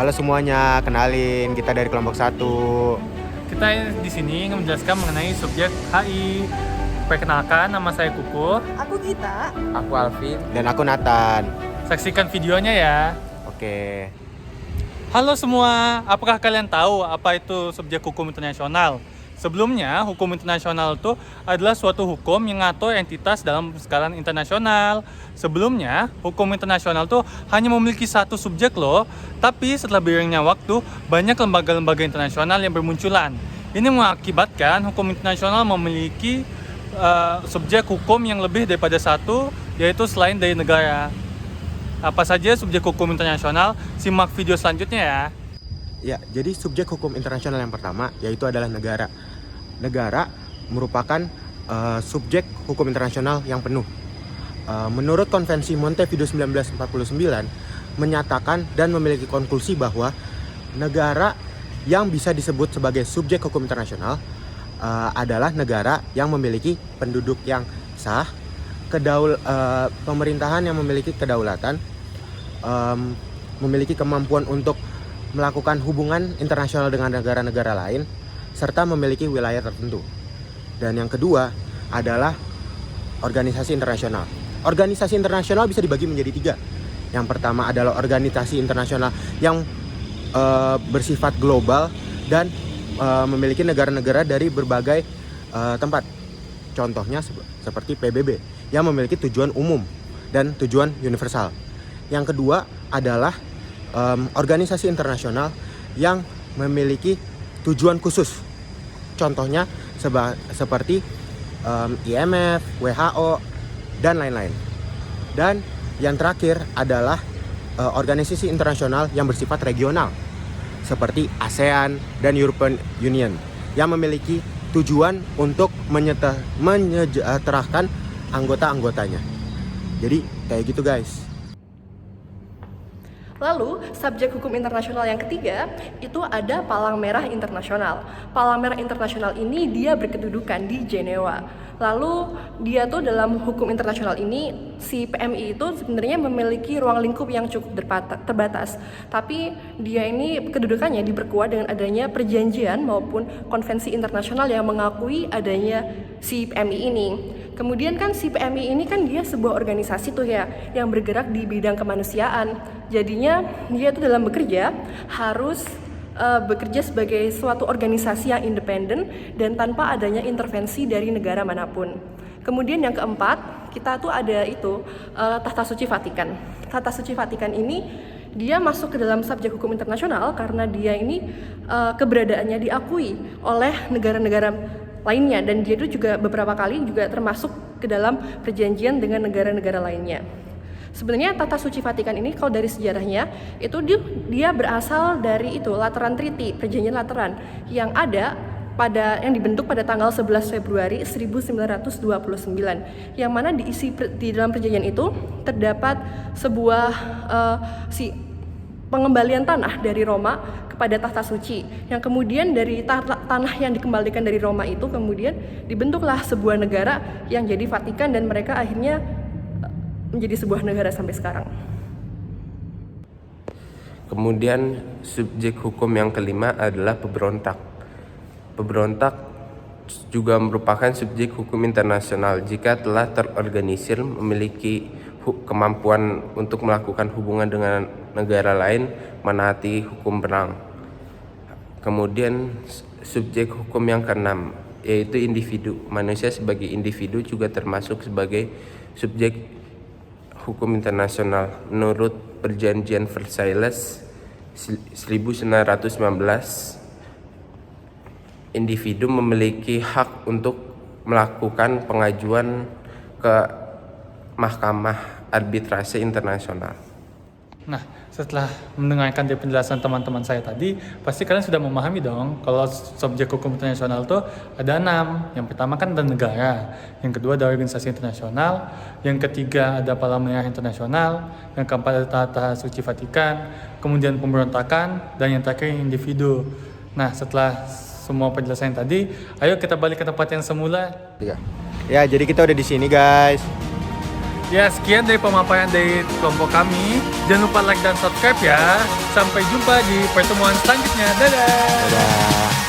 Halo semuanya, kenalin kita dari kelompok 1. Kita di sini menjelaskan mengenai subjek HI. Perkenalkan, nama saya Kuku. Aku Gita. Aku Alvin. Dan aku Nathan. Saksikan videonya ya. Oke. Halo semua, apakah kalian tahu apa itu subjek hukum internasional? Sebelumnya, hukum internasional itu adalah suatu hukum yang mengatur entitas dalam skala internasional. Sebelumnya, hukum internasional itu hanya memiliki satu subjek loh. Tapi setelah beriringnya waktu, banyak lembaga-lembaga internasional yang bermunculan. Ini mengakibatkan hukum internasional memiliki subjek hukum yang lebih daripada satu, yaitu selain dari negara. Apa saja subjek hukum internasional? Simak video selanjutnya ya. Ya, jadi subjek hukum internasional yang pertama yaitu adalah negara. Negara merupakan subjek hukum internasional yang penuh. Menurut Konvensi Montevideo 1949 menyatakan dan memiliki konklusi bahwa negara yang bisa disebut sebagai subjek hukum internasional adalah negara yang memiliki penduduk yang sah, pemerintahan yang memiliki kedaulatan, memiliki kemampuan untuk melakukan hubungan internasional dengan negara-negara lain, serta memiliki wilayah tertentu. Dan yang kedua adalah organisasi internasional. Organisasi internasional bisa dibagi menjadi 3. Yang pertama adalah organisasi internasional yang bersifat global dan memiliki negara-negara dari berbagai tempat. Contohnya seperti PBB yang memiliki tujuan umum dan tujuan universal. Yang kedua adalah organisasi internasional yang memiliki tujuan khusus. Contohnya seperti IMF, WHO, dan lain-lain. Dan yang terakhir adalah organisasi internasional yang bersifat regional seperti ASEAN dan European Union yang memiliki tujuan untuk menyejahterakan anggota-anggotanya. Jadi kayak gitu guys. Lalu, subjek hukum internasional yang ketiga itu ada Palang Merah Internasional. Palang Merah Internasional ini dia berkedudukan di Jenewa. Lalu dia tuh dalam hukum internasional ini si PMI itu sebenarnya memiliki ruang lingkup yang cukup terbatas. Tapi dia ini kedudukannya diperkuat dengan adanya perjanjian maupun konvensi internasional yang mengakui adanya si PMI ini. Kemudian kan si PMI ini kan dia sebuah organisasi tuh ya yang bergerak di bidang kemanusiaan. Jadinya dia tuh dalam bekerja harus bekerja sebagai suatu organisasi yang independen dan tanpa adanya intervensi dari negara manapun. Kemudian yang keempat, kita tuh ada itu Tahta Suci Vatikan. Tahta Suci Vatikan ini dia masuk ke dalam subjek hukum internasional karena dia ini keberadaannya diakui oleh negara-negara lainnya dan dia itu juga beberapa kali juga termasuk ke dalam perjanjian dengan negara-negara lainnya. Sebenarnya Tahta Suci Vatikan ini kalau dari sejarahnya itu dia berasal dari itu Lateran Treaty, perjanjian Lateran yang yang dibentuk pada tanggal 11 Februari 1929 yang mana di dalam perjanjian itu terdapat sebuah pengembalian tanah dari Roma kepada Tahta Suci yang kemudian dari tanah yang dikembalikan dari Roma itu kemudian dibentuklah sebuah negara yang jadi Vatikan dan mereka akhirnya menjadi sebuah negara sampai sekarang. Kemudian subjek hukum yang kelima adalah pemberontak. Pemberontak juga merupakan subjek hukum internasional jika telah terorganisir memiliki kemampuan untuk melakukan hubungan dengan negara lain menaati hukum perang. Kemudian subjek hukum yang keenam yaitu individu. Manusia sebagai individu juga termasuk sebagai subjek hukum internasional. Menurut Perjanjian Versailles 1919, individu memiliki hak untuk melakukan pengajuan ke Mahkamah Arbitrase Internasional. Nah, setelah mendengarkan dari penjelasan teman-teman saya tadi, pasti kalian sudah memahami dong kalau subjek hukum internasional itu ada 6. Yang pertama kan ada negara, yang kedua ada organisasi internasional, yang ketiga ada Palang Merah Internasional, yang keempat ada Tahta Suci Vatikan, kemudian pemberontakan, dan yang terakhir individu. Nah, setelah semua penjelasan tadi, ayo kita balik ke tempat yang semula. Ya, jadi kita udah di sini guys. Ya, sekian dari pemaparan dari kelompok kami. Jangan lupa like dan subscribe ya. Sampai jumpa di pertemuan selanjutnya. Dadah! Dadah.